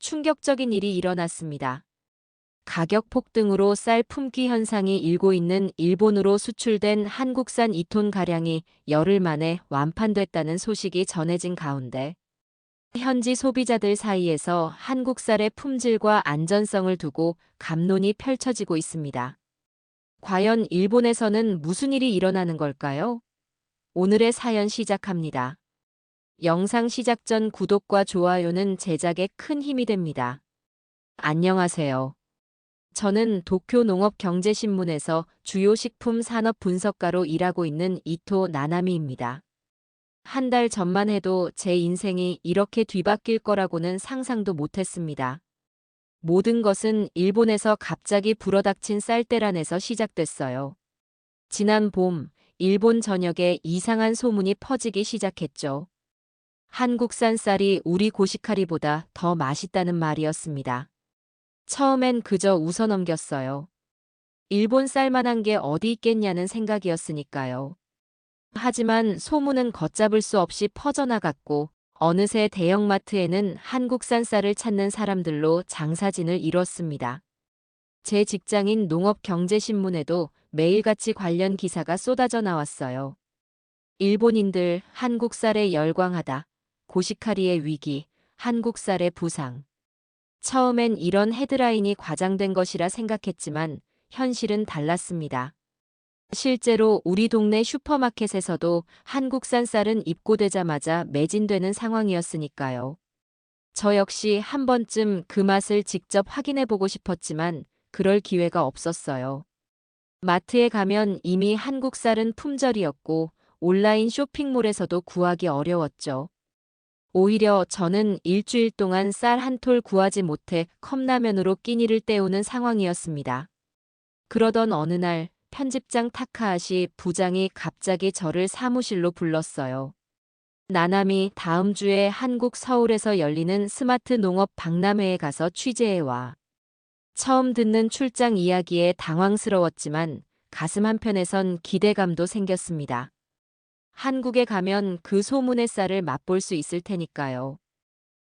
충격적인 일이 일어났습니다. 가격 폭등으로 쌀 품귀 현상이 일고 있는 일본으로 수출된 한국산 2톤가량이 열흘 만에 완판됐다는 소식이 전해진 가운데 현지 소비자들 사이에서 한국 쌀의 품질과 안전성을 두고 갑론이 펼쳐지고 있습니다. 과연 일본에서는 무슨 일이 일어나는 걸까요? 오늘의 사연 시작합니다. 영상 시작 전 구독과 좋아요는 제작에 큰 힘이 됩니다. 안녕하세요. 저는 도쿄 농업경제신문에서 주요 식품 산업 분석가로 일하고 있는 이토 나나미입니다. 한 달 전만 해도 제 인생이 이렇게 뒤바뀔 거라고는 상상도 못했습니다. 모든 것은 일본에서 갑자기 불어닥친 쌀대란에서 시작됐어요. 지난 봄, 일본 전역에 이상한 소문이 퍼지기 시작했죠. 한국산 쌀이 우리 고시카리보다 더 맛있다는 말이었습니다. 처음엔 그저 웃어넘겼어요. 일본 쌀만한 게 어디 있겠냐는 생각이었으니까요. 하지만 소문은 걷잡을 수 없이 퍼져나갔고 어느새 대형마트에는 한국산 쌀을 찾는 사람들로 장사진을 이뤘습니다. 제 직장인 농업경제신문에도 매일같이 관련 기사가 쏟아져 나왔어요. 일본인들 한국쌀에 열광하다. 고시카리의 위기, 한국쌀의 부상. 처음엔 이런 헤드라인이 과장된 것이라 생각했지만 현실은 달랐습니다. 실제로 우리 동네 슈퍼마켓에서도 한국산 쌀은 입고되자마자 매진되는 상황이었으니까요. 저 역시 한 번쯤 그 맛을 직접 확인해보고 싶었지만 그럴 기회가 없었어요. 마트에 가면 이미 한국 쌀은 품절이었고 온라인 쇼핑몰에서도 구하기 어려웠죠. 오히려 저는 일주일 동안 쌀 한 톨 구하지 못해 컵라면으로 끼니를 때우는 상황이었습니다. 그러던 어느 날 편집장 타카하시 부장이 갑자기 저를 사무실로 불렀어요. 나남이 다음 주에 한국 서울에서 열리는 스마트 농업 박람회에 가서 취재해와. 처음 듣는 출장 이야기에 당황스러웠지만 가슴 한편에선 기대감도 생겼습니다. 한국에 가면 그 소문의 쌀을 맛볼 수 있을 테니까요.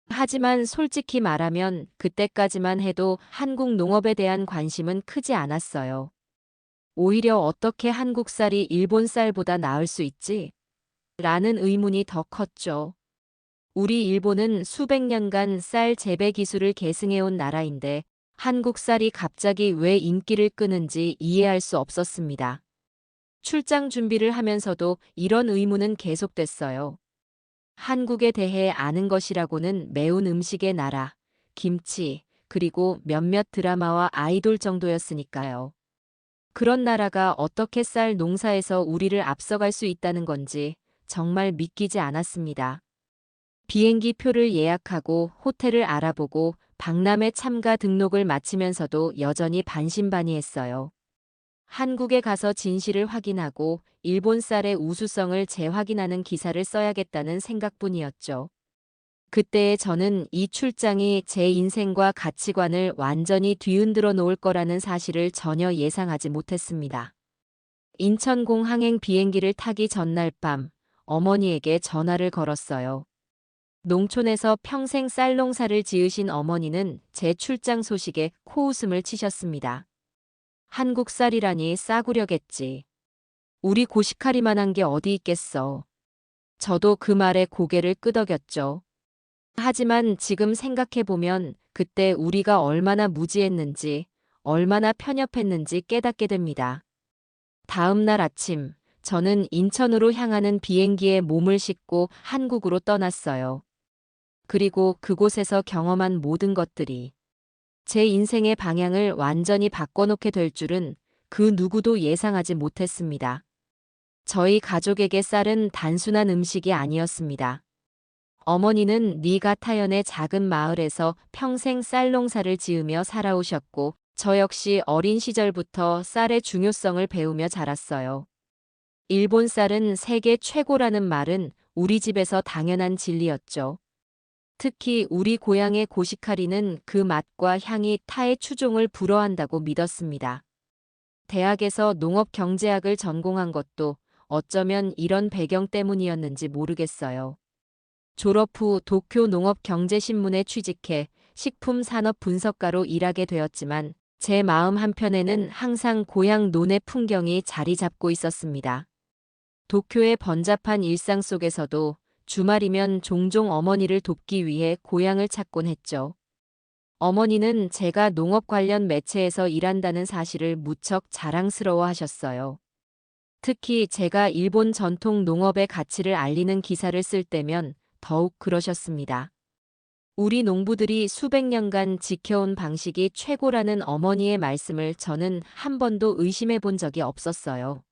하지만 솔직히 말하면 그때까지만 해도 한국 농업에 대한 관심은 크지 않았어요. 오히려 어떻게 한국 쌀이 일본 쌀보다 나을 수 있지? 라는 의문이 더 컸죠. 우리 일본은 수백 년간 쌀 재배 기술을 계승해온 나라인데 한국 쌀이 갑자기 왜 인기를 끄는지 이해할 수 없었습니다. 출장 준비를 하면서도 이런 의문은 계속됐어요. 한국에 대해 아는 것이라고는 매운 음식의 나라, 김치, 그리고 몇몇 드라마와 아이돌 정도였으니까요. 그런 나라가 어떻게 쌀 농사에서 우리를 앞서갈 수 있다는 건지 정말 믿기지 않았습니다. 비행기 표를 예약하고 호텔을 알아보고 박람회 참가 등록을 마치면서도 여전히 반신반의했어요. 한국에 가서 진실을 확인하고 일본 쌀의 우수성을 재확인하는 기사를 써야겠다는 생각뿐이었죠. 그때의 저는 이 출장이 제 인생과 가치관을 완전히 뒤흔들어 놓을 거라는 사실을 전혀 예상하지 못했습니다. 인천공항행 비행기를 타기 전날 밤 어머니에게 전화를 걸었어요. 농촌에서 평생 쌀 농사를 지으신 어머니는 제 출장 소식에 코웃음을 치셨습니다. 한국 쌀이라니 싸구려겠지. 우리 고시카리만한 게 어디 있겠어. 저도 그 말에 고개를 끄덕였죠. 하지만 지금 생각해보면 그때 우리가 얼마나 무지했는지, 얼마나 편협했는지 깨닫게 됩니다. 다음 날 아침, 저는 인천으로 향하는 비행기에 몸을 싣고 한국으로 떠났어요. 그리고 그곳에서 경험한 모든 것들이 제 인생의 방향을 완전히 바꿔놓게 될 줄은 그 누구도 예상하지 못했습니다. 저희 가족에게 쌀은 단순한 음식이 아니었습니다. 어머니는 니가타현의 작은 마을에서 평생 쌀 농사를 지으며 살아오셨고 저 역시 어린 시절부터 쌀의 중요성을 배우며 자랐어요. 일본 쌀은 세계 최고라는 말은 우리 집에서 당연한 진리였죠. 특히 우리 고향의 고시카리는 그 맛과 향이 타의 추종을 불허한다고 믿었습니다. 대학에서 농업경제학을 전공한 것도 어쩌면 이런 배경 때문이었는지 모르겠어요. 졸업 후 도쿄 농업경제신문에 취직해 식품 산업 분석가로 일하게 되었지만 제 마음 한편에는 항상 고향 논의 풍경이 자리 잡고 있었습니다. 도쿄의 번잡한 일상 속에서도 주말이면 종종 어머니를 돕기 위해 고향을 찾곤 했죠. 어머니는 제가 농업 관련 매체에서 일한다는 사실을 무척 자랑스러워 하셨어요. 특히 제가 일본 전통 농업의 가치를 알리는 기사를 쓸 때면 더욱 그러셨습니다. 우리 농부들이 수백 년간 지켜온 방식이 최고라는 어머니의 말씀을 저는 한 번도 의심해 본 적이 없었어요.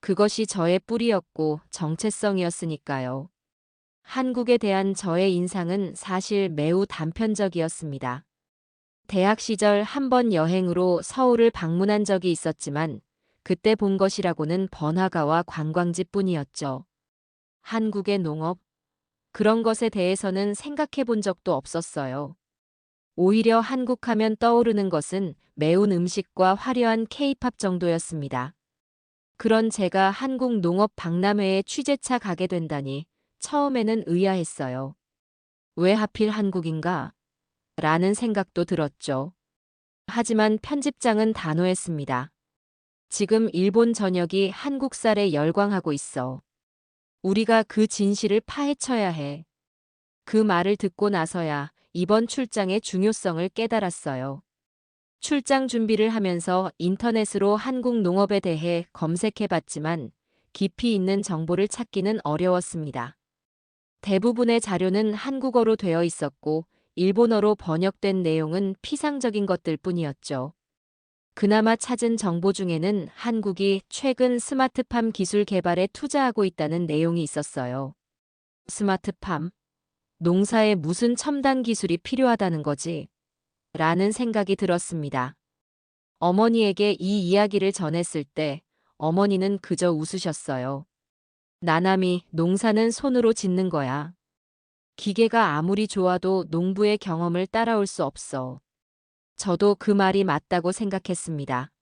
그것이 저의 뿌리였고 정체성이었으니까요. 한국에 대한 저의 인상은 사실 매우 단편적이었습니다. 대학 시절 한 번 여행으로 서울을 방문한 적이 있었지만 그때 본 것이라고는 번화가와 관광지뿐이었죠. 한국의 농업, 그런 것에 대해서는 생각해 본 적도 없었어요. 오히려 한국하면 떠오르는 것은 매운 음식과 화려한 케이팝 정도였습니다. 그런 제가 한국 농업 박람회에 취재차 가게 된다니 처음에는 의아했어요. 왜 하필 한국인가? 라는 생각도 들었죠. 하지만 편집장은 단호했습니다. 지금 일본 전역이 한국쌀에 열광하고 있어. 우리가 그 진실을 파헤쳐야 해. 그 말을 듣고 나서야 이번 출장의 중요성을 깨달았어요. 출장 준비를 하면서 인터넷으로 한국 농업에 대해 검색해 봤지만 깊이 있는 정보를 찾기는 어려웠습니다. 대부분의 자료는 한국어로 되어 있었고 일본어로 번역된 내용은 피상적인 것들 뿐이었죠. 그나마 찾은 정보 중에는 한국이 최근 스마트팜 기술 개발에 투자하고 있다는 내용이 있었어요. 스마트팜? 농사에 무슨 첨단 기술이 필요하다는 거지? 라는 생각이 들었습니다. 어머니에게 이 이야기를 전했을 때 어머니는 그저 웃으셨어요. 나남이 농사는 손으로 짓는 거야. 기계가 아무리 좋아도 농부의 경험을 따라올 수 없어. 저도 그 말이 맞다고 생각했습니다.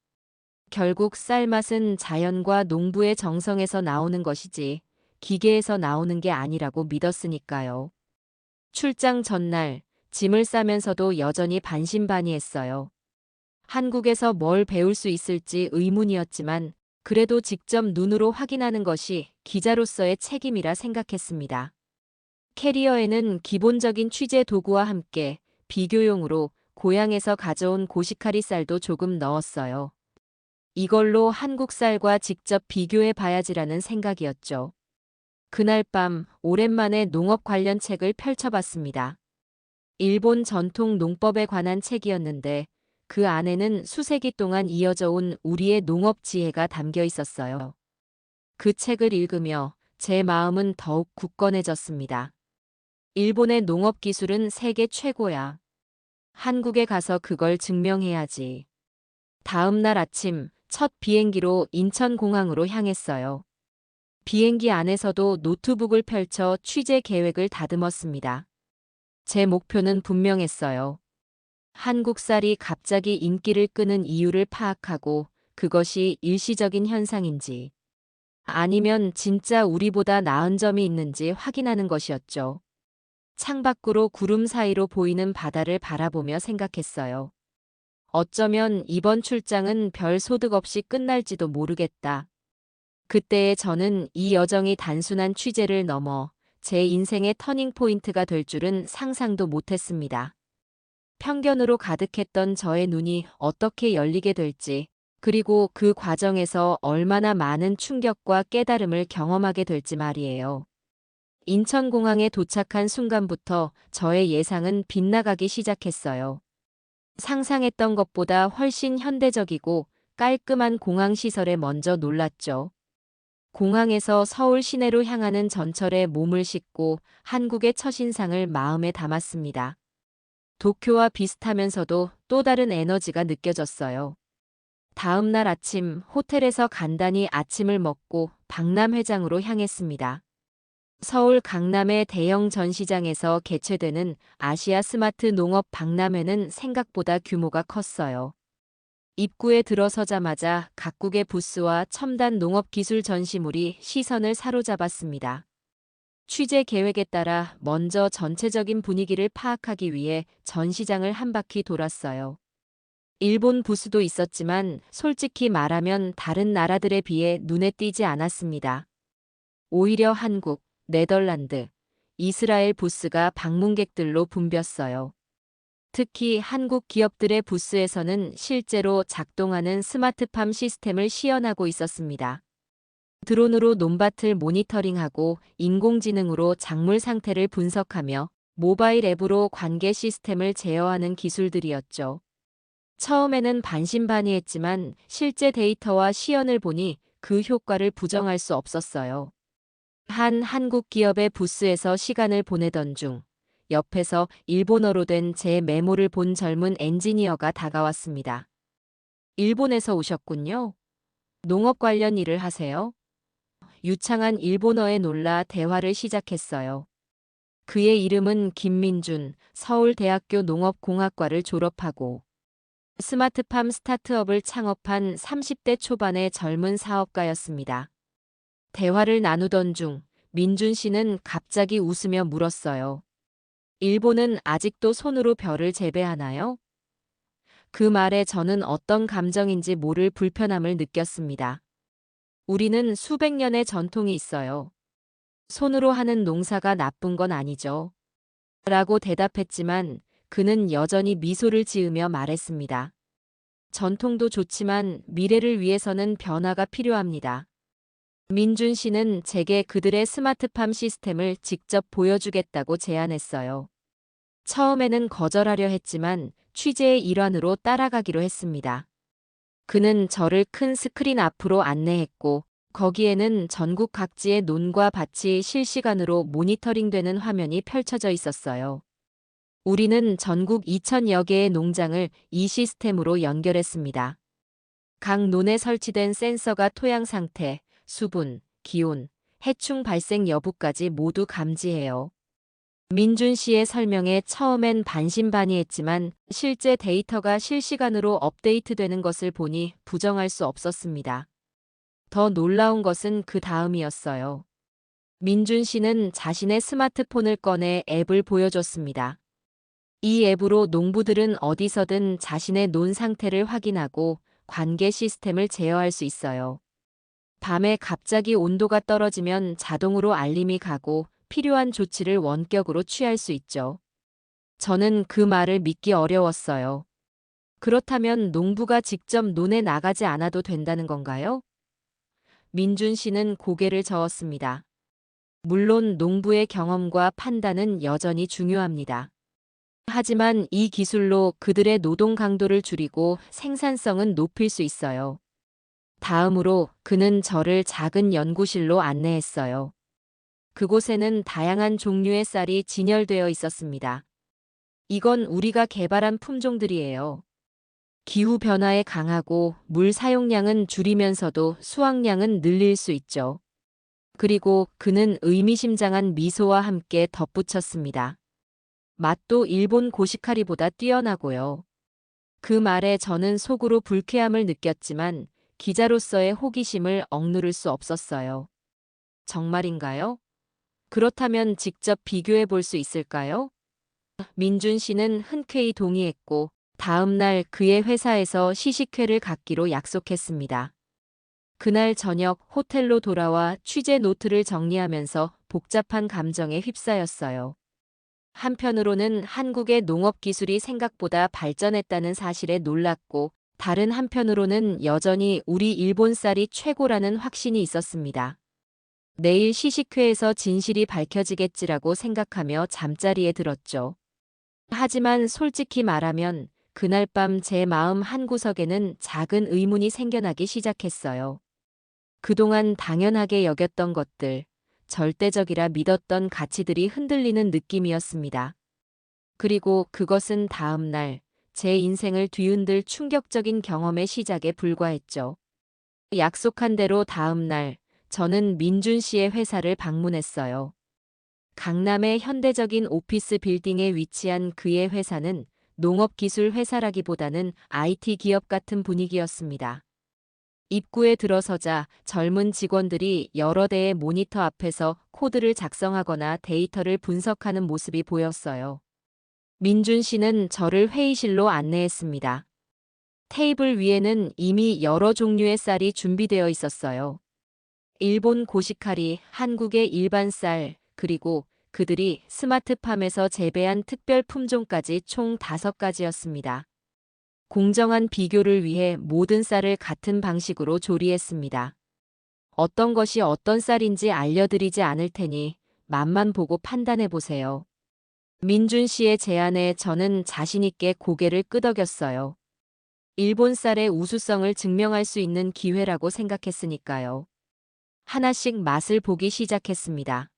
결국 쌀맛은 자연과 농부의 정성에서 나오는 것이지 기계에서 나오는 게 아니라고 믿었으니까요. 출장 전날 짐을 싸면서도 여전히 반신반의했어요. 한국에서 뭘 배울 수 있을지 의문이었지만 그래도 직접 눈으로 확인하는 것이 기자로서의 책임이라 생각했습니다. 캐리어에는 기본적인 취재 도구와 함께 비교용으로 고향에서 가져온 고시카리 쌀도 조금 넣었어요. 이걸로 한국 쌀과 직접 비교해 봐야지라는 생각이었죠. 그날 밤 오랜만에 농업 관련 책을 펼쳐봤습니다. 일본 전통 농법에 관한 책이었는데 그 안에는 수세기 동안 이어져 온 우리의 농업 지혜가 담겨 있었어요. 그 책을 읽으며 제 마음은 더욱 굳건해졌습니다. 일본의 농업 기술은 세계 최고야. 한국에 가서 그걸 증명해야지. 다음 날 아침 첫 비행기로 인천공항으로 향했어요. 비행기 안에서도 노트북을 펼쳐 취재 계획을 다듬었습니다. 제 목표는 분명했어요. 한국 쌀이 갑자기 인기를 끄는 이유를 파악하고 그것이 일시적인 현상인지 아니면 진짜 우리보다 나은 점이 있는지 확인하는 것이었죠. 창밖으로 구름 사이로 보이는 바다를 바라보며 생각했어요. 어쩌면 이번 출장은 별 소득 없이 끝날지도 모르겠다. 그때의 저는 이 여정이 단순한 취재를 넘어 제 인생의 터닝 포인트가 될 줄은 상상도 못했습니다. 편견으로 가득했던 저의 눈이 어떻게 열리게 될지, 그리고 그 과정에서 얼마나 많은 충격과 깨달음을 경험하게 될지 말이에요. 인천공항에 도착한 순간부터 저의 예상은 빗나가기 시작했어요. 상상했던 것보다 훨씬 현대적이고 깔끔한 공항 시설에 먼저 놀랐죠. 공항에서 서울 시내로 향하는 전철에 몸을 싣고 한국의 첫인상을 마음에 담았습니다. 도쿄와 비슷하면서도 또 다른 에너지가 느껴졌어요. 다음 날 아침 호텔에서 간단히 아침을 먹고 박람회장으로 향했습니다. 서울 강남의 대형 전시장에서 개최되는 아시아 스마트 농업 박람회는 생각보다 규모가 컸어요. 입구에 들어서자마자 각국의 부스와 첨단 농업 기술 전시물이 시선을 사로잡았습니다. 취재 계획에 따라 먼저 전체적인 분위기를 파악하기 위해 전 시장을 한 바퀴 돌았어요. 일본 부스도 있었지만 솔직히 말하면 다른 나라들에 비해 눈에 띄지 않았습니다. 오히려 한국, 네덜란드, 이스라엘 부스가 방문객들로 붐볐어요. 특히 한국 기업들의 부스에서는 실제로 작동하는 스마트팜 시스템을 시연하고 있었습니다. 드론으로 논밭을 모니터링하고 인공지능으로 작물 상태를 분석하며 모바일 앱으로 관계 시스템을 제어하는 기술들이었죠. 처음에는 반신반의했지만 실제 데이터와 시연을 보니 그 효과를 부정할 수 없었어요. 한 한국 기업의 부스에서 시간을 보내던 중 옆에서 일본어로 된 제 메모를 본 젊은 엔지니어가 다가왔습니다. 일본에서 오셨군요. 농업 관련 일을 하세요? 유창한 일본어에 놀라 대화를 시작했어요. 그의 이름은 김민준, 서울대학교 농업공학과를 졸업하고 스마트팜 스타트업을 창업한 30대 초반의 젊은 사업가였습니다. 대화를 나누던 중 민준 씨는 갑자기 웃으며 물었어요. 일본은 아직도 손으로 벼를 재배하나요? 그 말에 저는 어떤 감정인지 모를 불편함을 느꼈습니다. 우리는 수백 년의 전통이 있어요. 손으로 하는 농사가 나쁜 건 아니죠. 라고 대답했지만 그는 여전히 미소를 지으며 말했습니다. 전통도 좋지만 미래를 위해서는 변화가 필요합니다. 민준 씨는 제게 그들의 스마트팜 시스템을 직접 보여주겠다고 제안했어요. 처음에는 거절하려 했지만 취재의 일환으로 따라가기로 했습니다. 그는 저를 큰 스크린 앞으로 안내했고 거기에는 전국 각지의 논과 밭이 실시간으로 모니터링되는 화면이 펼쳐져 있었어요. 우리는 전국 2,000여 개의 농장을 이 시스템으로 연결했습니다. 각 논에 설치된 센서가 토양 상태, 수분, 기온, 해충 발생 여부까지 모두 감지해요. 민준 씨의 설명에 처음엔 반신반의했지만 실제 데이터가 실시간으로 업데이트되는 것을 보니 부정할 수 없었습니다. 더 놀라운 것은 그 다음이었어요. 민준 씨는 자신의 스마트폰을 꺼내 앱을 보여줬습니다. 이 앱으로 농부들은 어디서든 자신의 논 상태를 확인하고 관계 시스템을 제어할 수 있어요. 밤에 갑자기 온도가 떨어지면 자동으로 알림이 가고 필요한 조치를 원격으로 취할 수 있죠. 저는 그 말을 믿기 어려웠어요. 그렇다면 농부가 직접 논에 나가지 않아도 된다는 건가요? 민준 씨는 고개를 저었습니다. 물론 농부의 경험과 판단은 여전히 중요합니다. 하지만 이 기술로 그들의 노동 강도를 줄이고 생산성은 높일 수 있어요. 다음으로 그는 저를 작은 연구실로 안내했어요. 그곳에는 다양한 종류의 쌀이 진열되어 있었습니다. 이건 우리가 개발한 품종들이에요. 기후 변화에 강하고 물 사용량은 줄이면서도 수확량은 늘릴 수 있죠. 그리고 그는 의미심장한 미소와 함께 덧붙였습니다. 맛도 일본 고시카리보다 뛰어나고요. 그 말에 저는 속으로 불쾌함을 느꼈지만 기자로서의 호기심을 억누를 수 없었어요. 정말인가요? 그렇다면 직접 비교해 볼 수 있을까요? 민준 씨는 흔쾌히 동의했고 다음 날 그의 회사에서 시식회를 갖기로 약속했습니다. 그날 저녁 호텔로 돌아와 취재 노트를 정리하면서 복잡한 감정에 휩싸였어요. 한편으로는 한국의 농업 기술이 생각보다 발전했다는 사실에 놀랐고 다른 한편으로는 여전히 우리 일본 쌀이 최고라는 확신이 있었습니다. 내일 시식회에서 진실이 밝혀지겠지라고 생각하며 잠자리에 들었죠. 하지만 솔직히 말하면 그날 밤 제 마음 한구석에는 작은 의문이 생겨나기 시작했어요. 그동안 당연하게 여겼던 것들, 절대적이라 믿었던 가치들이 흔들리는 느낌이었습니다. 그리고 그것은 다음 날 제 인생을 뒤흔들 충격적인 경험의 시작에 불과했죠. 약속한 대로 다음 날 저는 민준 씨의 회사를 방문했어요. 강남의 현대적인 오피스 빌딩에 위치한 그의 회사는 농업기술 회사라기보다는 IT 기업 같은 분위기였습니다. 입구에 들어서자 젊은 직원들이 여러 대의 모니터 앞에서 코드를 작성하거나 데이터를 분석하는 모습이 보였어요. 민준 씨는 저를 회의실로 안내했습니다. 테이블 위에는 이미 여러 종류의 쌀이 준비되어 있었어요. 일본 고시카리, 한국의 일반 쌀, 그리고 그들이 스마트팜에서 재배한 특별 품종까지 총 5가지였습니다. 공정한 비교를 위해 모든 쌀을 같은 방식으로 조리했습니다. 어떤 것이 어떤 쌀인지 알려드리지 않을 테니 맛만 보고 판단해 보세요. 민준 씨의 제안에 저는 자신있게 고개를 끄덕였어요. 일본 쌀의 우수성을 증명할 수 있는 기회라고 생각했으니까요. 하나씩 맛을 보기 시작했습니다.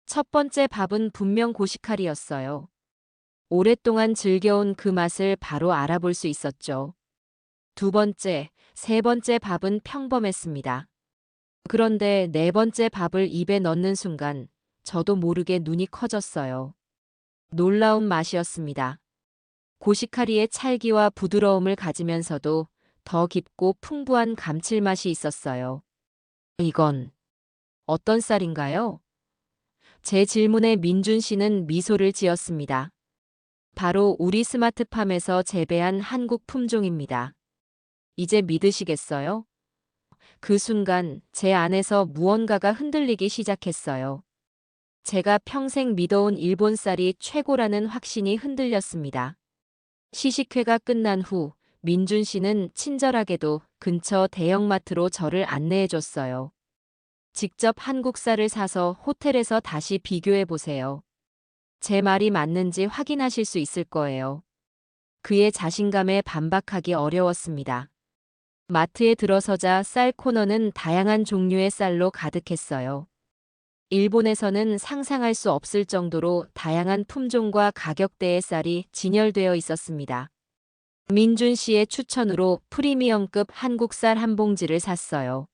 첫 번째 밥은 분명 고시칼이었어요. 오랫동안 즐겨온 그 맛을 바로 알아볼 수 있었죠. 두 번째, 세 번째 밥은 평범했습니다. 그런데 네 번째 밥을 입에 넣는 순간 저도 모르게 눈이 커졌어요. 놀라운 맛이었습니다. 고시카리의 찰기와 부드러움을 가지면서도 더 깊고 풍부한 감칠맛이 있었어요. 이건 어떤 쌀인가요? 제 질문에 민준 씨는 미소를 지었습니다. 바로 우리 스마트팜에서 재배한 한국 품종입니다. 이제 믿으시겠어요? 그 순간 제 안에서 무언가가 흔들리기 시작했어요. 제가 평생 믿어온 일본 쌀이 최고라는 확신이 흔들렸습니다. 시식회가 끝난 후 민준 씨는 친절하게도 근처 대형마트로 저를 안내해 줬어요. 직접 한국 쌀을 사서 호텔에서 다시 비교해 보세요. 제 말이 맞는지 확인하실 수 있을 거예요. 그의 자신감에 반박하기 어려웠습니다. 마트에 들어서자 쌀 코너는 다양한 종류의 쌀로 가득했어요. 일본에서는 상상할 수 없을 정도로 다양한 품종과 가격대의 쌀이 진열되어 있었습니다. 민준 씨의 추천으로 프리미엄급 한국 쌀 한 봉지를 샀어요.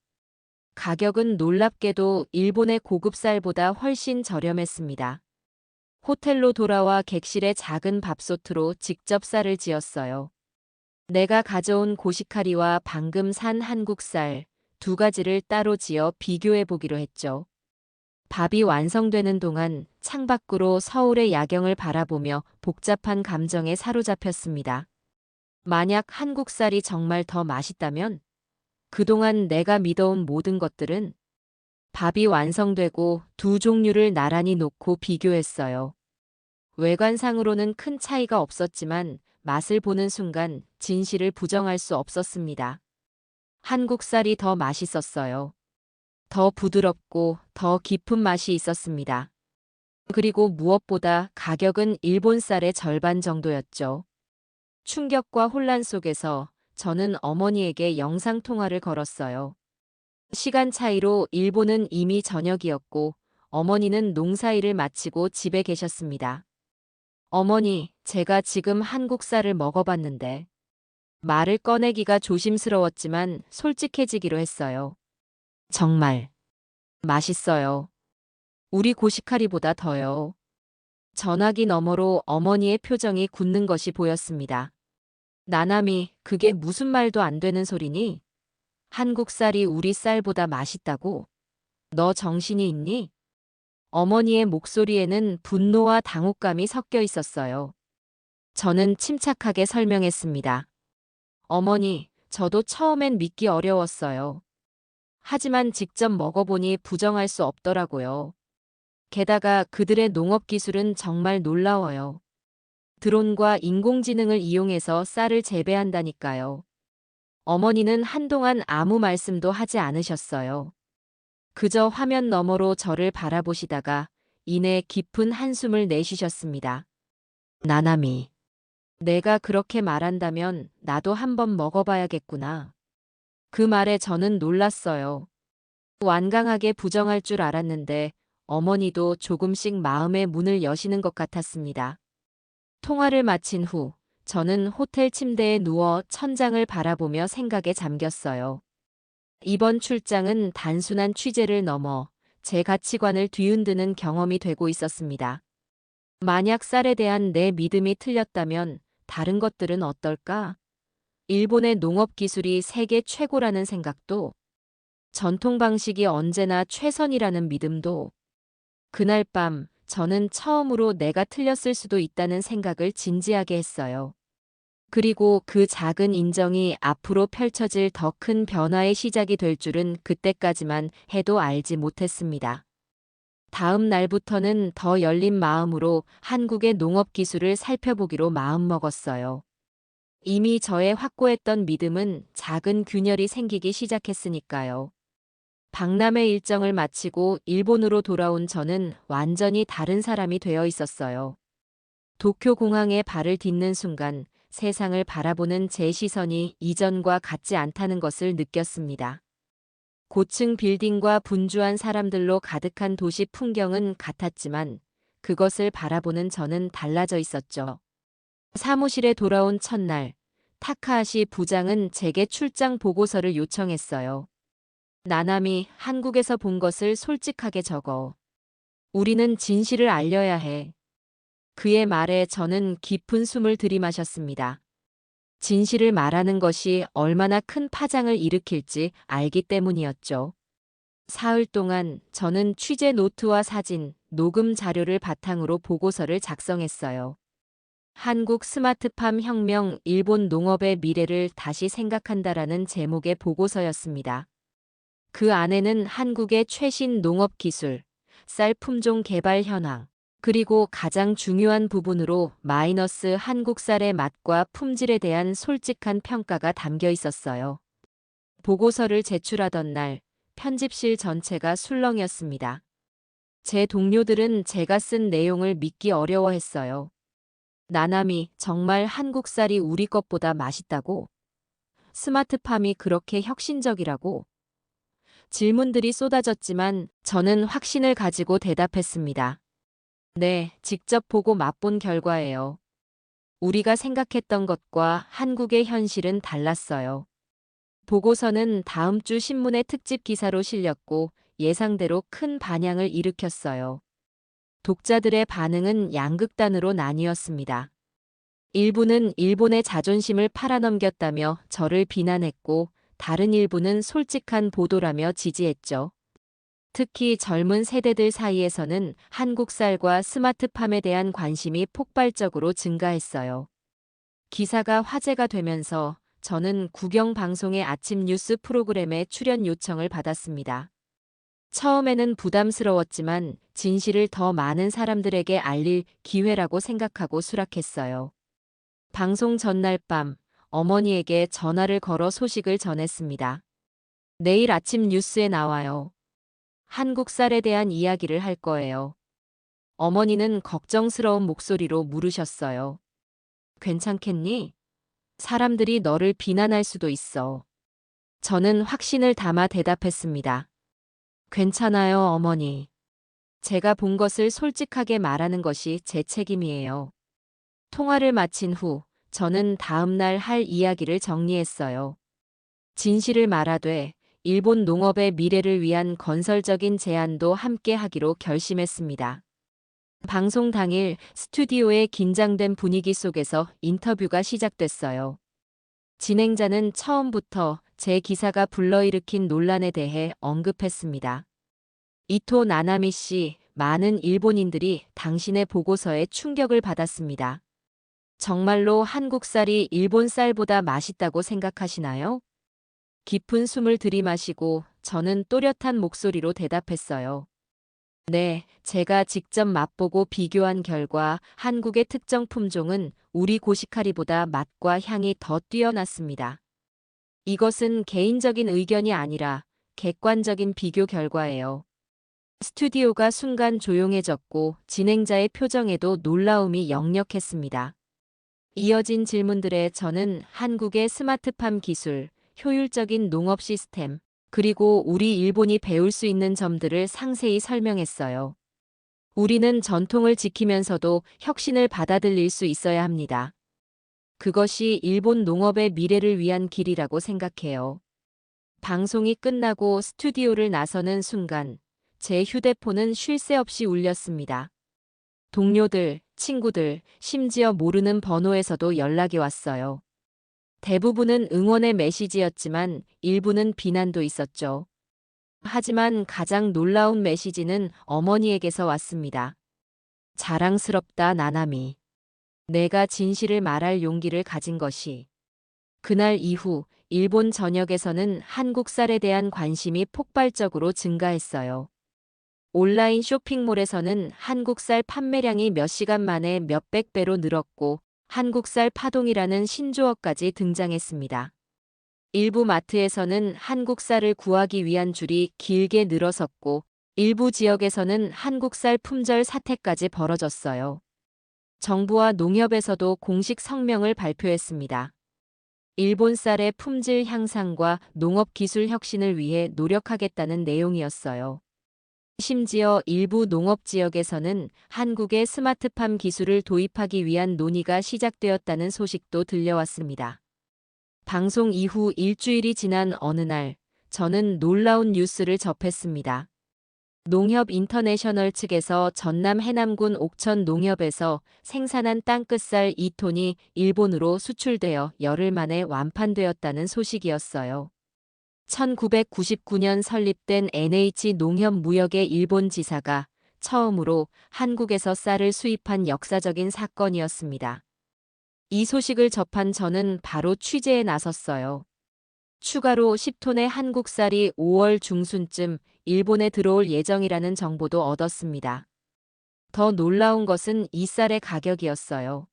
가격은 놀랍게도 일본의 고급 쌀보다 훨씬 저렴했습니다. 호텔로 돌아와 객실에 작은 밥솥으로 직접 쌀을 지었어요. 내가 가져온 고시카리와 방금 산 한국 쌀 2가지를 따로 지어 비교해 보기로 했죠. 밥이 완성되는 동안 창밖으로 서울의 야경을 바라보며 복잡한 감정에 사로잡혔습니다. 만약 한국 쌀이 정말 더 맛있다면 그동안 내가 믿어온 모든 것들은 밥이 완성되고 두 종류를 나란히 놓고 비교했어요. 외관상으로는 큰 차이가 없었지만 맛을 보는 순간 진실을 부정할 수 없었습니다. 한국 쌀이 더 맛있었어요. 더 부드럽고 더 깊은 맛이 있었습니다. 그리고 무엇보다 가격은 일본 쌀의 절반 정도였죠. 충격과 혼란 속에서 저는 어머니에게 영상통화를 걸었어요. 시간 차이로 일본은 이미 저녁이었고 어머니는 농사일을 마치고 집에 계셨습니다. 어머니, 제가 지금 한국 쌀을 먹어봤는데 말을 꺼내기가 조심스러웠지만 솔직해지기로 했어요. 정말 맛있어요. 우리 고시카리보다 더요. 전화기 너머로 어머니의 표정이 굳는 것이 보였습니다. 나남이, 그게 무슨 말도 안 되는 소리니? 한국 쌀이 우리 쌀보다 맛있다고? 너 정신이 있니? 어머니의 목소리에는 분노와 당혹감이 섞여 있었어요. 저는 침착하게 설명했습니다. 어머니, 저도 처음엔 믿기 어려웠어요. 하지만 직접 먹어보니 부정할 수 없더라고요. 게다가 그들의 농업 기술은 정말 놀라워요. 드론과 인공지능을 이용해서 쌀을 재배한다니까요. 어머니는 한동안 아무 말씀도 하지 않으셨어요. 그저 화면 너머로 저를 바라보시다가 이내 깊은 한숨을 내쉬셨습니다. 나나미, 내가 그렇게 말한다면 나도 한번 먹어봐야겠구나. 그 말에 저는 놀랐어요. 완강하게 부정할 줄 알았는데 어머니도 조금씩 마음의 문을 여시는 것 같았습니다. 통화를 마친 후 저는 호텔 침대에 누워 천장을 바라보며 생각에 잠겼어요. 이번 출장은 단순한 취재를 넘어 제 가치관을 뒤흔드는 경험이 되고 있었습니다. 만약 쌀에 대한 내 믿음이 틀렸다면 다른 것들은 어떨까? 일본의 농업 기술이 세계 최고라는 생각도, 전통 방식이 언제나 최선이라는 믿음도, 그날 밤 저는 처음으로 내가 틀렸을 수도 있다는 생각을 진지하게 했어요. 그리고 그 작은 인정이 앞으로 펼쳐질 더 큰 변화의 시작이 될 줄은 그때까지만 해도 알지 못했습니다. 다음 날부터는 더 열린 마음으로 한국의 농업 기술을 살펴보기로 마음먹었어요. 이미 저의 확고했던 믿음은 작은 균열이 생기기 시작했으니까요. 박람회 일정을 마치고 일본으로 돌아온 저는 완전히 다른 사람이 되어 있었어요. 도쿄 공항에 발을 딛는 순간 세상을 바라보는 제 시선이 이전과 같지 않다는 것을 느꼈습니다. 고층 빌딩과 분주한 사람들로 가득한 도시 풍경은 같았지만 그것을 바라보는 저는 달라져 있었죠. 사무실에 돌아온 첫날, 타카하시 부장은 제게 출장 보고서를 요청했어요. 나남이, 한국에서 본 것을 솔직하게 적어. 우리는 진실을 알려야 해. 그의 말에 저는 깊은 숨을 들이마셨습니다. 진실을 말하는 것이 얼마나 큰 파장을 일으킬지 알기 때문이었죠. 사흘 동안 저는 취재 노트와 사진, 녹음 자료를 바탕으로 보고서를 작성했어요. 한국 스마트팜 혁명, 일본 농업의 미래를 다시 생각한다라는 제목의 보고서였습니다. 그 안에는 한국의 최신 농업 기술, 쌀 품종 개발 현황, 그리고 가장 중요한 부분으로 마이너스 한국 쌀의 맛과 품질에 대한 솔직한 평가가 담겨 있었어요. 보고서를 제출하던 날, 편집실 전체가 술렁이었습니다. 제 동료들은 제가 쓴 내용을 믿기 어려워했어요. 나남이, 정말 한국 쌀이 우리 것보다 맛있다고? 스마트팜이 그렇게 혁신적이라고? 질문들이 쏟아졌지만 저는 확신을 가지고 대답했습니다. 네, 직접 보고 맛본 결과예요. 우리가 생각했던 것과 한국의 현실은 달랐어요. 보고서는 다음 주 신문의 특집 기사로 실렸고 예상대로 큰 반향을 일으켰어요. 독자들의 반응은 양극단으로 나뉘었습니다. 일부는 일본의 자존심을 팔아넘겼다며 저를 비난했고 다른 일부는 솔직한 보도라며 지지했죠. 특히 젊은 세대들 사이에서는 한국 쌀과 스마트팜에 대한 관심이 폭발적으로 증가했어요. 기사가 화제가 되면서 저는 국영방송의 아침 뉴스 프로그램에 출연 요청을 받았습니다. 처음에는 부담스러웠지만 진실을 더 많은 사람들에게 알릴 기회라고 생각하고 수락했어요. 방송 전날 밤 어머니에게 전화를 걸어 소식을 전했습니다. 내일 아침 뉴스에 나와요. 한국 쌀에 대한 이야기를 할 거예요. 어머니는 걱정스러운 목소리로 물으셨어요. 괜찮겠니? 사람들이 너를 비난할 수도 있어. 저는 확신을 담아 대답했습니다. 괜찮아요, 어머니. 제가 본 것을 솔직하게 말하는 것이 제 책임이에요. 통화를 마친 후 저는 다음 날 할 이야기를 정리했어요. 진실을 말하되 일본 농업의 미래를 위한 건설적인 제안도 함께 하기로 결심했습니다. 방송 당일 스튜디오의 긴장된 분위기 속에서 인터뷰가 시작됐어요. 진행자는 처음부터 제 기사가 불러일으킨 논란에 대해 언급했습니다. 이토 나나미 씨, 많은 일본인들이 당신의 보고서에 충격을 받았습니다. 정말로 한국 쌀이 일본 쌀보다 맛있다고 생각하시나요? 깊은 숨을 들이마시고 저는 또렷한 목소리로 대답했어요. 네, 제가 직접 맛보고 비교한 결과 한국의 특정 품종은 우리 고시카리보다 맛과 향이 더 뛰어났습니다. 이것은 개인적인 의견이 아니라 객관적인 비교 결과예요. 스튜디오가 순간 조용해졌고 진행자의 표정에도 놀라움이 역력했습니다. 이어진 질문들에 저는 한국의 스마트팜 기술, 효율적인 농업 시스템, 그리고 우리 일본이 배울 수 있는 점들을 상세히 설명했어요. 우리는 전통을 지키면서도 혁신을 받아들일 수 있어야 합니다. 그것이 일본 농업의 미래를 위한 길이라고 생각해요. 방송이 끝나고 스튜디오를 나서는 순간 제 휴대폰은 쉴 새 없이 울렸습니다. 동료들, 친구들, 심지어 모르는 번호에서도 연락이 왔어요. 대부분은 응원의 메시지였지만 일부는 비난도 있었죠. 하지만 가장 놀라운 메시지는 어머니에게서 왔습니다. 자랑스럽다, 나나미. 내가 진실을 말할 용기를 가진 것이. 그날 이후 일본 전역에서는 한국 쌀에 대한 관심이 폭발적으로 증가했어요. 온라인 쇼핑몰에서는 한국 쌀 판매량이 몇 시간 만에 몇백 배로 늘었고 한국 쌀 파동이라는 신조어까지 등장했습니다. 일부 마트에서는 한국 쌀을 구하기 위한 줄이 길게 늘어섰고 일부 지역에서는 한국 쌀 품절 사태까지 벌어졌어요. 정부와 농협에서도 공식 성명을 발표했습니다. 일본 쌀의 품질 향상과 농업 기술 혁신을 위해 노력하겠다는 내용이었어요. 심지어 일부 농업 지역에서는 한국의 스마트팜 기술을 도입하기 위한 논의가 시작되었다는 소식도 들려왔습니다. 방송 이후 일주일이 지난 어느 날, 저는 놀라운 뉴스를 접했습니다. 농협 인터내셔널 측에서 전남 해남군 옥천 농협에서 생산한 땅끝쌀 2톤이 일본으로 수출되어 열흘 만에 완판되었다는 소식이었어요. 1999년 설립된 NH 농협무역의 일본 지사가 처음으로 한국에서 쌀을 수입한 역사적인 사건이었습니다. 이 소식을 접한 저는 바로 취재에 나섰어요. 추가로 10톤의 한국 쌀이 5월 중순쯤 일본에 들어올 예정이라는 정보도 얻었습니다. 더 놀라운 것은 이 쌀의 가격이었어요.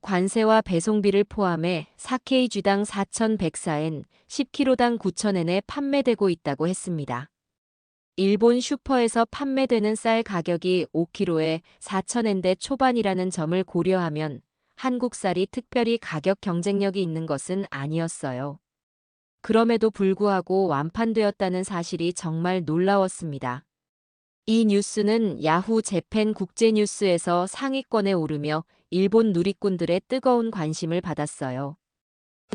관세와 배송비를 포함해 4kg당 4,104엔, 10kg당 9,000엔에 판매되고 있다고 했습니다. 일본 슈퍼에서 판매되는 쌀 가격이 5kg에 4,000엔대 초반이라는 점을 고려하면 한국 쌀이 특별히 가격 경쟁력이 있는 것은 아니었어요. 그럼에도 불구하고 완판되었다는 사실이 정말 놀라웠습니다. 이 뉴스는 야후 재팬 국제뉴스에서 상위권에 오르며 일본 누리꾼들의 뜨거운 관심을 받았어요.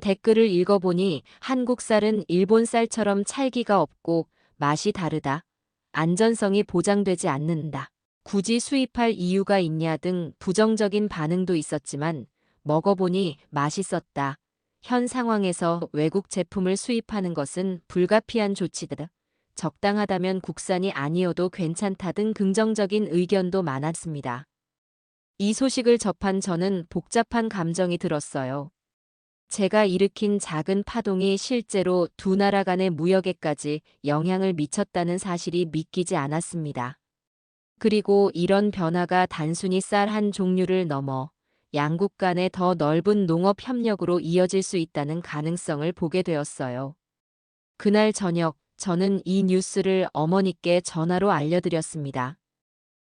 댓글을 읽어보니 한국 쌀은 일본 쌀처럼 찰기가 없고 맛이 다르다. 안전성이 보장되지 않는다. 굳이 수입할 이유가 있냐 등 부정적인 반응도 있었지만 먹어보니 맛있었다. 현 상황에서 외국 제품을 수입하는 것은 불가피한 조치다. 적당하다면 국산이 아니어도 괜찮다 등 긍정적인 의견도 많았습니다. 이 소식을 접한 저는 복잡한 감정이 들었어요. 제가 일으킨 작은 파동이 실제로 두 나라 간의 무역에까지 영향을 미쳤다는 사실이 믿기지 않았습니다. 그리고 이런 변화가 단순히 쌀 한 종류를 넘어 양국 간의 더 넓은 농업 협력으로 이어질 수 있다는 가능성을 보게 되었어요. 그날 저녁, 저는 이 뉴스를 어머니께 전화로 알려드렸습니다.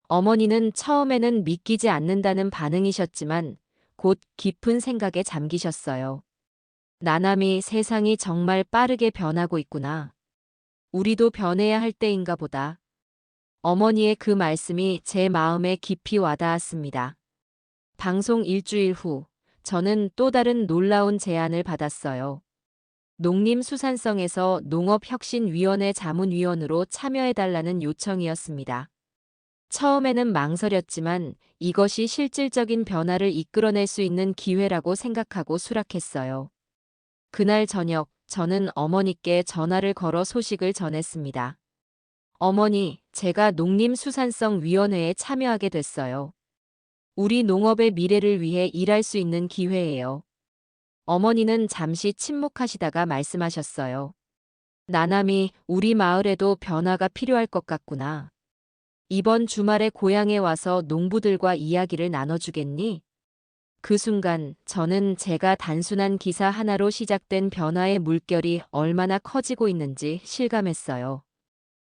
어머니는 처음에는 믿기지 않는다는 반응이셨지만 곧 깊은 생각에 잠기셨어요. 나남이 세상이 정말 빠르게 변하고 있구나. 우리도 변해야 할 때인가 보다. 어머니의 그 말씀이 제 마음에 깊이 와닿았습니다. 방송 일주일 후, 저는 또 다른 놀라운 제안을 받았어요. 농림수산성에서 농업혁신위원회 자문위원으로 참여해달라는 요청이었습니다. 처음에는 망설였지만 이것이 실질적인 변화를 이끌어낼 수 있는 기회라고 생각하고 수락했어요. 그날 저녁, 저는 어머니께 전화를 걸어 소식을 전했습니다. 어머니, 제가 농림수산성위원회에 참여하게 됐어요. 우리 농업의 미래를 위해 일할 수 있는 기회예요. 어머니는 잠시 침묵하시다가 말씀하셨어요. 나남이, 우리 마을에도 변화가 필요할 것 같구나. 이번 주말에 고향에 와서 농부들과 이야기를 나눠주겠니? 그 순간 저는 제가 단순한 기사 하나로 시작된 변화의 물결이 얼마나 커지고 있는지 실감했어요.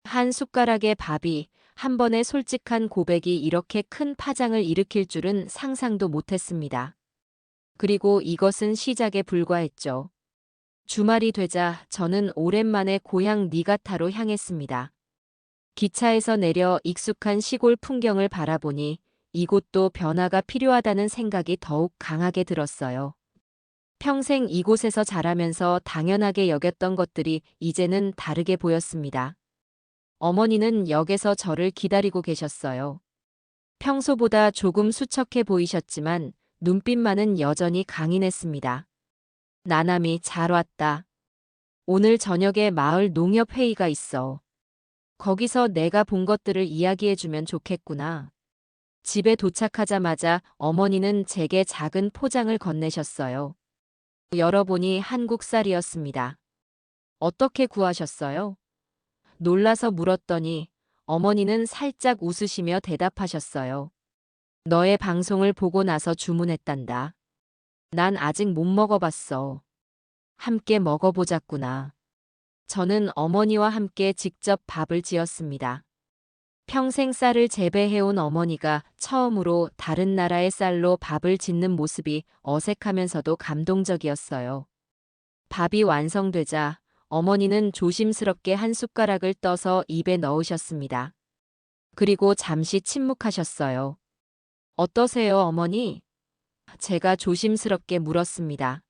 한 숟가락의 밥이, 한 번의 솔직한 고백이 이렇게 큰 파장을 일으킬 줄은 상상도 못했습니다. 그리고 이것은 시작에 불과했죠. 주말이 되자 저는 오랜만에 고향 니가타로 향했습니다. 기차에서 내려 익숙한 시골 풍경을 바라보니 이곳도 변화가 필요하다는 생각이 더욱 강하게 들었어요. 평생 이곳에서 자라면서 당연하게 여겼던 것들이 이제는 다르게 보였습니다. 어머니는 역에서 저를 기다리고 계셨어요. 평소보다 조금 수척해 보이셨지만 눈빛만은 여전히 강인했습니다. 나남이 잘 왔다. 오늘 저녁에 마을 농협 회의가 있어. 거기서 내가 본 것들을 이야기해주면 좋겠구나. 집에 도착하자마자 어머니는 제게 작은 포장을 건네셨어요. 열어보니 한국 쌀이었습니다. 어떻게 구하셨어요? 놀라서 물었더니 어머니는 살짝 웃으시며 대답하셨어요. 너의 방송을 보고 나서 주문했단다. 난 아직 못 먹어봤어. 함께 먹어보자꾸나. 저는 어머니와 함께 직접 밥을 지었습니다. 평생 쌀을 재배해온 어머니가 처음으로 다른 나라의 쌀로 밥을 짓는 모습이 어색하면서도 감동적이었어요. 밥이 완성되자 어머니는 조심스럽게 한 숟가락을 떠서 입에 넣으셨습니다. 그리고 잠시 침묵하셨어요. 어떠세요, 어머니? 제가 조심스럽게 물었습니다.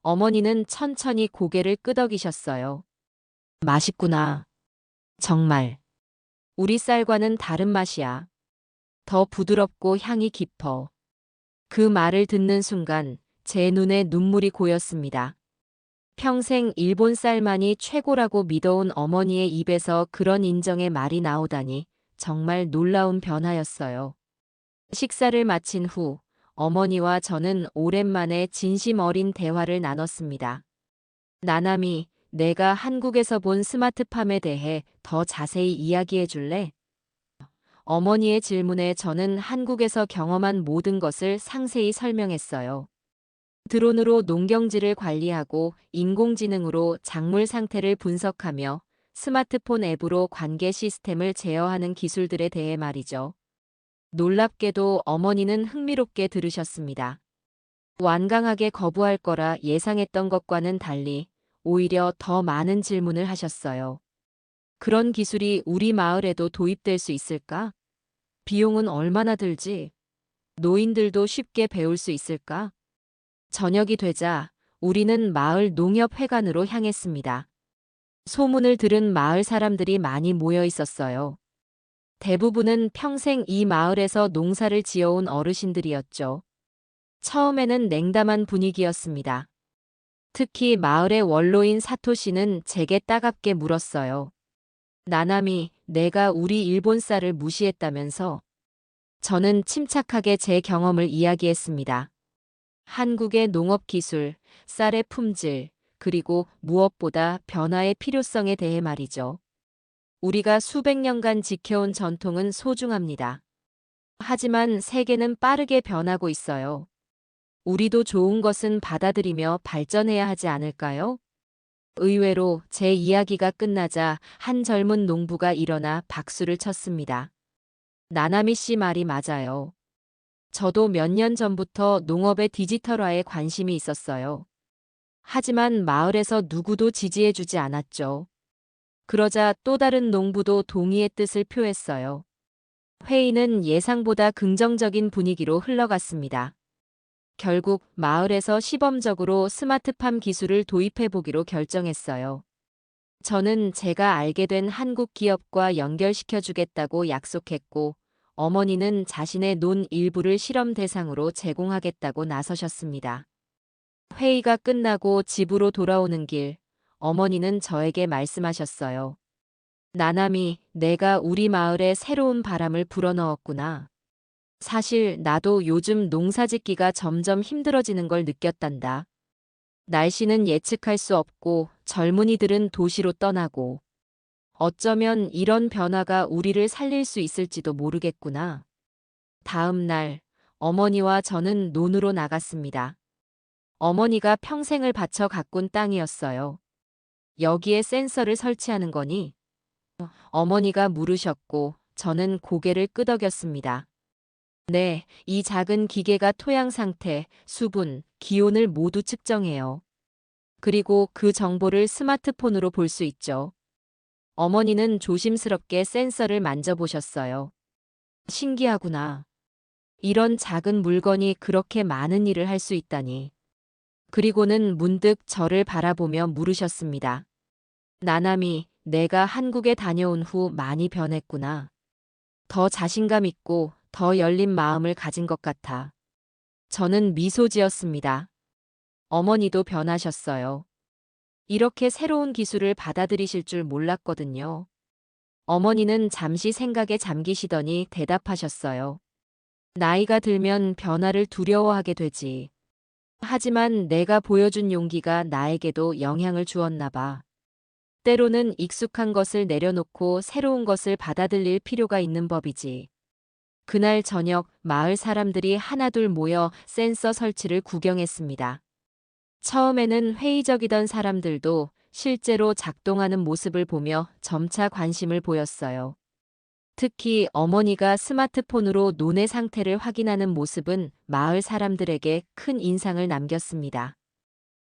어머니는 천천히 고개를 끄덕이셨어요. 맛있구나. 정말. 우리 쌀과는 다른 맛이야. 더 부드럽고 향이 깊어. 그 말을 듣는 순간 제 눈에 눈물이 고였습니다. 평생 일본 쌀만이 최고라고 믿어온 어머니의 입에서 그런 인정의 말이 나오다니 정말 놀라운 변화였어요. 식사를 마친 후 어머니와 저는 오랜만에 진심 어린 대화를 나눴습니다. 나남이, 내가 한국에서 본 스마트팜에 대해 더 자세히 이야기해 줄래? 어머니의 질문에 저는 한국에서 경험한 모든 것을 상세히 설명했어요. 드론으로 농경지를 관리하고 인공지능으로 작물 상태를 분석하며 스마트폰 앱으로 관계 시스템을 제어하는 기술들에 대해 말이죠. 놀랍게도 어머니는 흥미롭게 들으셨습니다. 완강하게 거부할 거라 예상했던 것과는 달리 오히려 더 많은 질문을 하셨어요. 그런 기술이 우리 마을에도 도입될 수 있을까? 비용은 얼마나 들지? 노인들도 쉽게 배울 수 있을까? 저녁이 되자 우리는 마을 농협회관으로 향했습니다. 소문을 들은 마을 사람들이 많이 모여 있었어요. 대부분은 평생 이 마을에서 농사를 지어온 어르신들이었죠. 처음에는 냉담한 분위기였습니다. 특히 마을의 원로인 사토 씨는 제게 따갑게 물었어요. 나남이, 내가 우리 일본 쌀을 무시했다면서? 저는 침착하게 제 경험을 이야기했습니다. 한국의 농업 기술, 쌀의 품질, 그리고 무엇보다 변화의 필요성에 대해 말이죠. 우리가 수백 년간 지켜온 전통은 소중합니다. 하지만 세계는 빠르게 변하고 있어요. 우리도 좋은 것은 받아들이며 발전해야 하지 않을까요? 의외로 제 이야기가 끝나자 한 젊은 농부가 일어나 박수를 쳤습니다. 나나미 씨 말이 맞아요. 저도 몇 년 전부터 농업의 디지털화에 관심이 있었어요. 하지만 마을에서 누구도 지지해주지 않았죠. 그러자 또 다른 농부도 동의의 뜻을 표했어요. 회의는 예상보다 긍정적인 분위기로 흘러갔습니다. 결국 마을에서 시범적으로 스마트팜 기술을 도입해보기로 결정했어요. 저는 제가 알게 된 한국 기업과 연결시켜주겠다고 약속했고, 어머니는 자신의 논 일부를 실험 대상으로 제공하겠다고 나서셨습니다. 회의가 끝나고 집으로 돌아오는 길, 어머니는 저에게 말씀하셨어요. 나남이, 내가 우리 마을에 새로운 바람을 불어넣었구나. 사실 나도 요즘 농사짓기가 점점 힘들어지는 걸 느꼈단다. 날씨는 예측할 수 없고 젊은이들은 도시로 떠나고 어쩌면 이런 변화가 우리를 살릴 수 있을지도 모르겠구나. 다음 날 어머니와 저는 논으로 나갔습니다. 어머니가 평생을 바쳐 가꾼 땅이었어요. 여기에 센서를 설치하는 거니? 어머니가 물으셨고 저는 고개를 끄덕였습니다. 네, 이 작은 기계가 토양 상태, 수분, 기온을 모두 측정해요. 그리고 그 정보를 스마트폰으로 볼 수 있죠. 어머니는 조심스럽게 센서를 만져보셨어요. 신기하구나. 이런 작은 물건이 그렇게 많은 일을 할 수 있다니. 그리고는 문득 저를 바라보며 물으셨습니다. 나남이, 내가 한국에 다녀온 후 많이 변했구나. 더 자신감 있고 더 열린 마음을 가진 것 같아. 저는 미소 지었습니다. 어머니도 변하셨어요. 이렇게 새로운 기술을 받아들이실 줄 몰랐거든요. 어머니는 잠시 생각에 잠기시더니 대답하셨어요. 나이가 들면 변화를 두려워하게 되지. 하지만 내가 보여준 용기가 나에게도 영향을 주었나 봐. 때로는 익숙한 것을 내려놓고 새로운 것을 받아들일 필요가 있는 법이지. 그날 저녁 마을 사람들이 하나둘 모여 센서 설치를 구경했습니다. 처음에는 회의적이던 사람들도 실제로 작동하는 모습을 보며 점차 관심을 보였어요. 특히 어머니가 스마트폰으로 논의 상태를 확인하는 모습은 마을 사람들에게 큰 인상을 남겼습니다.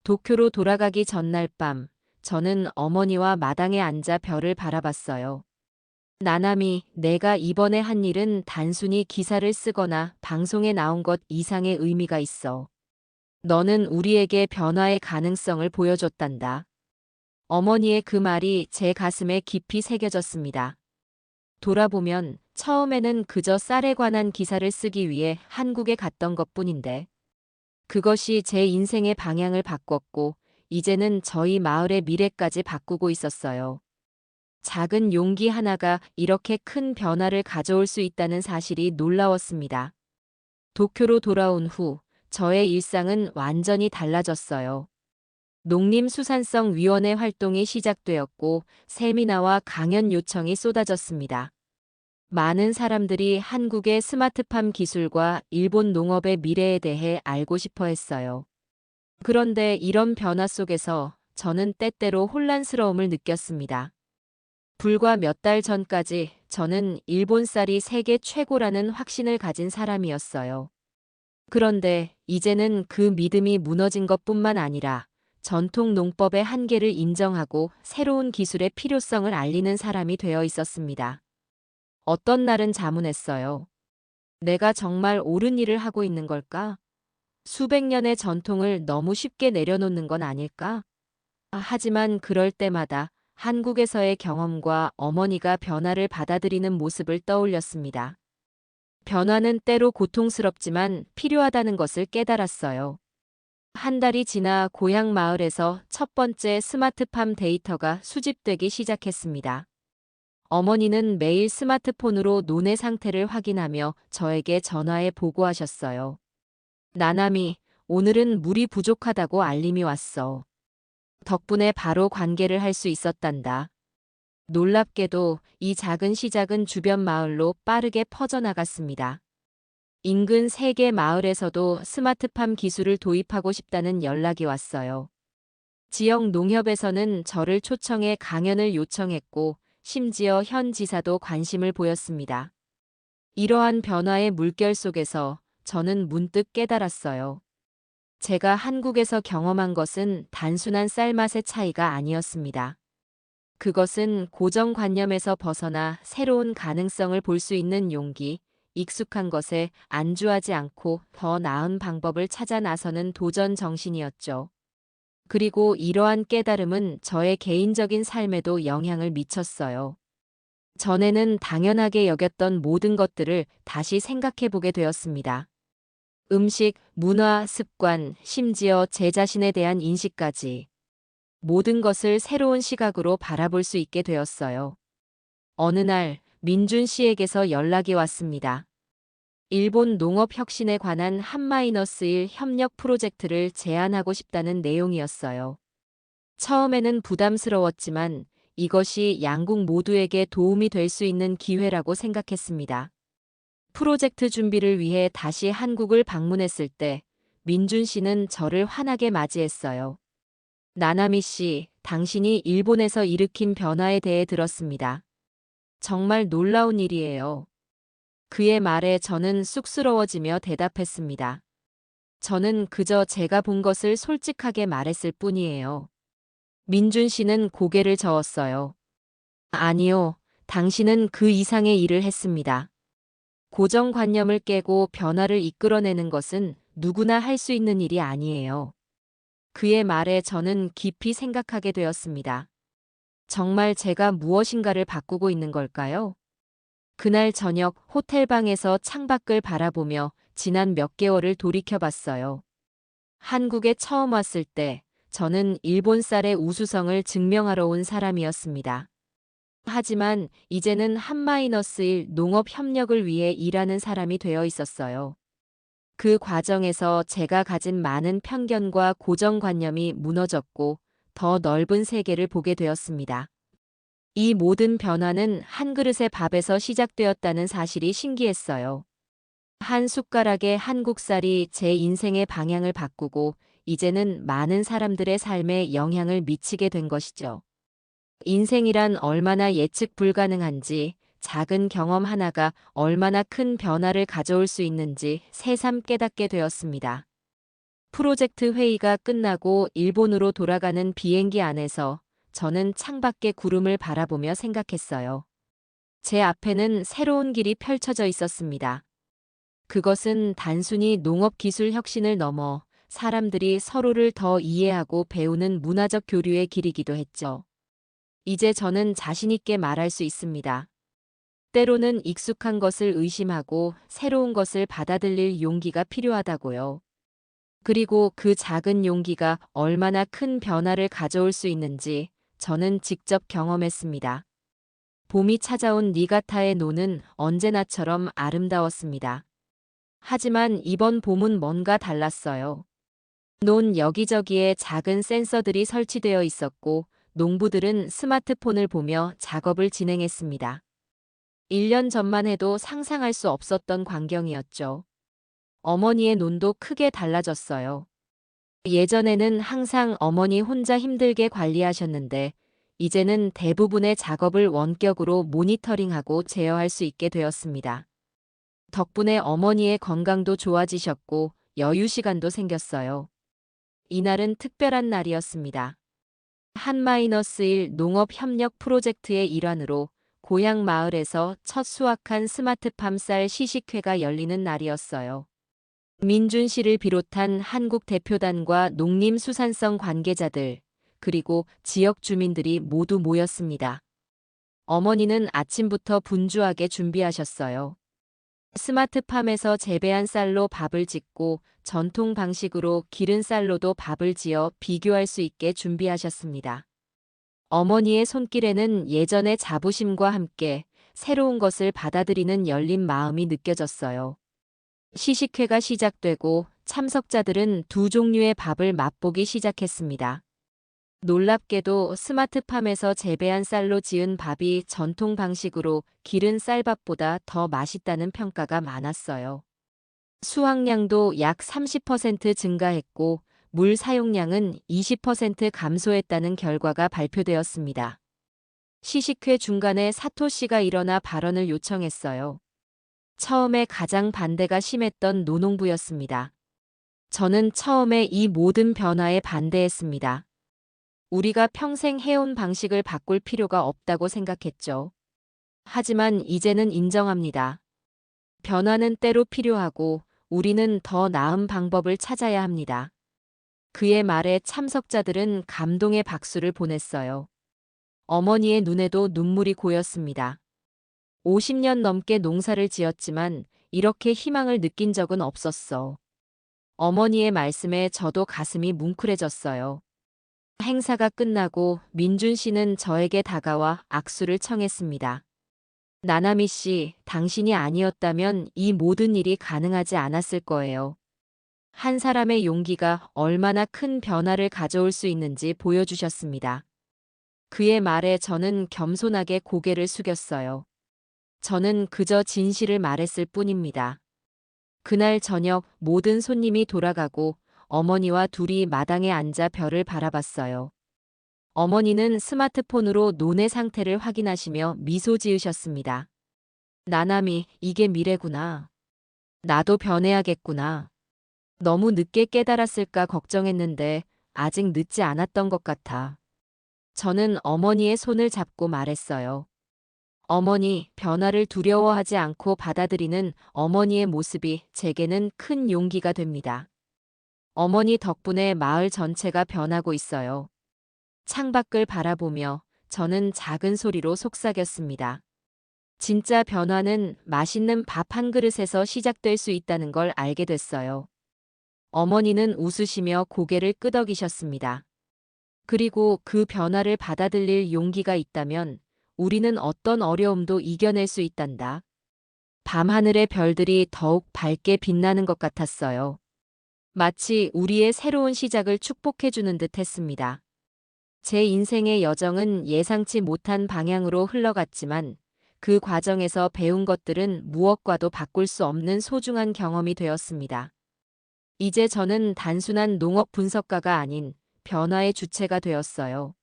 도쿄로 돌아가기 전날 밤, 저는 어머니와 마당에 앉아 별을 바라봤어요. 나나미, 내가 이번에 한 일은 단순히 기사를 쓰거나 방송에 나온 것 이상의 의미가 있어. 너는 우리에게 변화의 가능성을 보여줬단다. 어머니의 그 말이 제 가슴에 깊이 새겨졌습니다. 돌아보면 처음에는 그저 쌀에 관한 기사를 쓰기 위해 한국에 갔던 것뿐인데 그것이 제 인생의 방향을 바꿨고 이제는 저희 마을의 미래까지 바꾸고 있었어요. 작은 용기 하나가 이렇게 큰 변화를 가져올 수 있다는 사실이 놀라웠습니다. 도쿄로 돌아온 후 저의 일상은 완전히 달라졌어요. 농림수산성위원회 활동이 시작되었고 세미나와 강연 요청이 쏟아졌습니다. 많은 사람들이 한국의 스마트팜 기술과 일본 농업의 미래에 대해 알고 싶어 했어요. 그런데 이런 변화 속에서 저는 때때로 혼란스러움을 느꼈습니다. 불과 몇 달 전까지 저는 일본 쌀이 세계 최고라는 확신을 가진 사람이었어요. 그런데 이제는 그 믿음이 무너진 것뿐만 아니라 전통 농법의 한계를 인정하고 새로운 기술의 필요성을 알리는 사람이 되어 있었습니다. 어떤 날은 자문했어요. 내가 정말 옳은 일을 하고 있는 걸까? 수백 년의 전통을 너무 쉽게 내려놓는 건 아닐까? 하지만 그럴 때마다 한국에서의 경험과 어머니가 변화를 받아들이는 모습을 떠올렸습니다. 변화는 때로 고통스럽지만 필요하다는 것을 깨달았어요. 한 달이 지나 고향 마을에서 첫 번째 스마트팜 데이터가 수집되기 시작했습니다. 어머니는 매일 스마트폰으로 논의 상태를 확인하며 저에게 전화해 보고하셨어요. 나나미, 오늘은 물이 부족하다고 알림이 왔어. 덕분에 바로 관계를 할 수 있었단다. 놀랍게도 이 작은 시작은 주변 마을로 빠르게 퍼져나갔습니다. 인근 3개 마을에서도 스마트팜 기술을 도입하고 싶다는 연락이 왔어요. 지역 농협에서는 저를 초청해 강연을 요청했고 심지어 현 지사도 관심을 보였습니다. 이러한 변화의 물결 속에서 저는 문득 깨달았어요. 제가 한국에서 경험한 것은 단순한 쌀맛의 차이가 아니었습니다. 그것은 고정관념에서 벗어나 새로운 가능성을 볼 수 있는 용기, 익숙한 것에 안주하지 않고 더 나은 방법을 찾아 나서는 도전 정신이었죠. 그리고 이러한 깨달음은 저의 개인적인 삶에도 영향을 미쳤어요. 전에는 당연하게 여겼던 모든 것들을 다시 생각해 보게 되었습니다. 음식, 문화, 습관, 심지어 제 자신에 대한 인식까지. 모든 것을 새로운 시각으로 바라볼 수 있게 되었어요. 어느 날 민준 씨에게서 연락이 왔습니다. 일본 농업 혁신에 관한 한-1 협력 프로젝트를 제안하고 싶다는 내용이었어요. 처음에는 부담스러웠지만 이것이 양국 모두에게 도움이 될 수 있는 기회라고 생각했습니다. 프로젝트 준비를 위해 다시 한국을 방문했을 때 민준 씨는 저를 환하게 맞이했어요. 나나미 씨, 당신이 일본에서 일으킨 변화에 대해 들었습니다. 정말 놀라운 일이에요. 그의 말에 저는 쑥스러워지며 대답했습니다. 저는 그저 제가 본 것을 솔직하게 말했을 뿐이에요. 민준 씨는 고개를 저었어요. 아니요, 당신은 그 이상의 일을 했습니다. 고정관념을 깨고 변화를 이끌어내는 것은 누구나 할 수 있는 일이 아니에요. 그의 말에 저는 깊이 생각하게 되었습니다. 정말 제가 무엇인가를 바꾸고 있는 걸까요? 그날 저녁 호텔방에서 창밖을 바라보며 지난 몇 개월을 돌이켜봤어요. 한국에 처음 왔을 때 저는 일본 쌀의 우수성을 증명하러 온 사람이었습니다. 하지만 이제는 한-1 농업 협력을 위해 일하는 사람이 되어 있었어요. 그 과정에서 제가 가진 많은 편견과 고정관념이 무너졌고 더 넓은 세계를 보게 되었습니다. 이 모든 변화는 한 그릇의 밥에서 시작되었다는 사실이 신기했어요. 한 숟가락의 한국쌀이 제 인생의 방향을 바꾸고 이제는 많은 사람들의 삶에 영향을 미치게 된 것이죠. 인생이란 얼마나 예측 불가능한지, 작은 경험 하나가 얼마나 큰 변화를 가져올 수 있는지 새삼 깨닫게 되었습니다. 프로젝트 회의가 끝나고 일본으로 돌아가는 비행기 안에서 저는 창밖의 구름을 바라보며 생각했어요. 제 앞에는 새로운 길이 펼쳐져 있었습니다. 그것은 단순히 농업 기술 혁신을 넘어 사람들이 서로를 더 이해하고 배우는 문화적 교류의 길이기도 했죠. 이제 저는 자신 있게 말할 수 있습니다. 때로는 익숙한 것을 의심하고 새로운 것을 받아들일 용기가 필요하다고요. 그리고 그 작은 용기가 얼마나 큰 변화를 가져올 수 있는지 저는 직접 경험했습니다. 봄이 찾아온 니가타의 노는 언제나처럼 아름다웠습니다. 하지만 이번 봄은 뭔가 달랐어요. 논 여기저기에 작은 센서들이 설치되어 있었고 농부들은 스마트폰을 보며 작업을 진행했습니다. 1년 전만 해도 상상할 수 없었던 광경이었죠. 어머니의 논도 크게 달라졌어요. 예전에는 항상 어머니 혼자 힘들게 관리하셨는데 이제는 대부분의 작업을 원격으로 모니터링하고 제어할 수 있게 되었습니다. 덕분에 어머니의 건강도 좋아지셨고 여유 시간도 생겼어요. 이날은 특별한 날이었습니다. 한-1 농업 협력 프로젝트의 일환으로 고향 마을에서 첫 수확한 스마트팜 쌀 시식회가 열리는 날이었어요. 민준 씨를 비롯한 한국 대표단과 농림수산성 관계자들, 그리고 지역 주민들이 모두 모였습니다. 어머니는 아침부터 분주하게 준비하셨어요. 스마트팜에서 재배한 쌀로 밥을 짓고 전통 방식으로 기른 쌀로도 밥을 지어 비교할 수 있게 준비하셨습니다. 어머니의 손길에는 예전의 자부심과 함께 새로운 것을 받아들이는 열린 마음이 느껴졌어요. 시식회가 시작되고 참석자들은 두 종류의 밥을 맛보기 시작했습니다. 놀랍게도 스마트팜에서 재배한 쌀로 지은 밥이 전통 방식으로 기른 쌀밥보다 더 맛있다는 평가가 많았어요. 수확량도 약 30% 증가했고 물 사용량은 20% 감소했다는 결과가 발표되었습니다. 시식회 중간에 사토 씨가 일어나 발언을 요청했어요. 처음에 가장 반대가 심했던 노농부였습니다. 저는 처음에 이 모든 변화에 반대했습니다. 우리가 평생 해온 방식을 바꿀 필요가 없다고 생각했죠. 하지만 이제는 인정합니다. 변화는 때로 필요하고 우리는 더 나은 방법을 찾아야 합니다. 그의 말에 참석자들은 감동의 박수를 보냈어요. 어머니의 눈에도 눈물이 고였습니다. 50년 넘게 농사를 지었지만 이렇게 희망을 느낀 적은 없었어. 어머니의 말씀에 저도 가슴이 뭉클해졌어요. 행사가 끝나고 민준 씨는 저에게 다가와 악수를 청했습니다. 나나미 씨, 당신이 아니었다면 이 모든 일이 가능하지 않았을 거예요. 한 사람의 용기가 얼마나 큰 변화를 가져올 수 있는지 보여주셨습니다. 그의 말에 저는 겸손하게 고개를 숙였어요. 저는 그저 진실을 말했을 뿐입니다. 그날 저녁 모든 손님이 돌아가고 어머니와 둘이 마당에 앉아 별을 바라봤어요. 어머니는 스마트폰으로 논의 상태를 확인하시며 미소 지으셨습니다. 나나미, 이게 미래구나. 나도 변해야겠구나. 너무 늦게 깨달았을까 걱정했는데 아직 늦지 않았던 것 같아. 저는 어머니의 손을 잡고 말했어요. 어머니, 변화를 두려워하지 않고 받아들이는 어머니의 모습이 제게는 큰 용기가 됩니다. 어머니 덕분에 마을 전체가 변하고 있어요. 창밖을 바라보며 저는 작은 소리로 속삭였습니다. 진짜 변화는 맛있는 밥 한 그릇에서 시작될 수 있다는 걸 알게 됐어요. 어머니는 웃으시며 고개를 끄덕이셨습니다. 그리고 그 변화를 받아들일 용기가 있다면 우리는 어떤 어려움도 이겨낼 수 있단다. 밤하늘의 별들이 더욱 밝게 빛나는 것 같았어요. 마치 우리의 새로운 시작을 축복해주는 듯 했습니다. 제 인생의 여정은 예상치 못한 방향으로 흘러갔지만 그 과정에서 배운 것들은 무엇과도 바꿀 수 없는 소중한 경험이 되었습니다. 이제 저는 단순한 농업 분석가가 아닌 변화의 주체가 되었어요.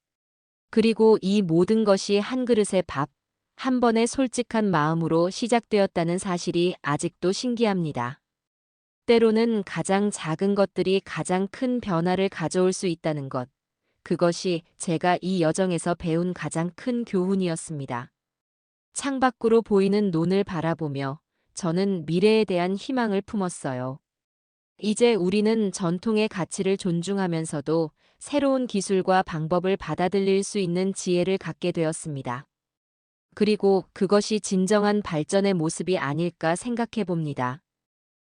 그리고 이 모든 것이 한 그릇의 밥, 한 번의 솔직한 마음으로 시작되었다는 사실이 아직도 신기합니다. 때로는 가장 작은 것들이 가장 큰 변화를 가져올 수 있다는 것. 그것이 제가 이 여정에서 배운 가장 큰 교훈이었습니다. 창밖으로 보이는 논을 바라보며 저는 미래에 대한 희망을 품었어요. 이제 우리는 전통의 가치를 존중하면서도 새로운 기술과 방법을 받아들일 수 있는 지혜를 갖게 되었습니다. 그리고 그것이 진정한 발전의 모습이 아닐까 생각해 봅니다.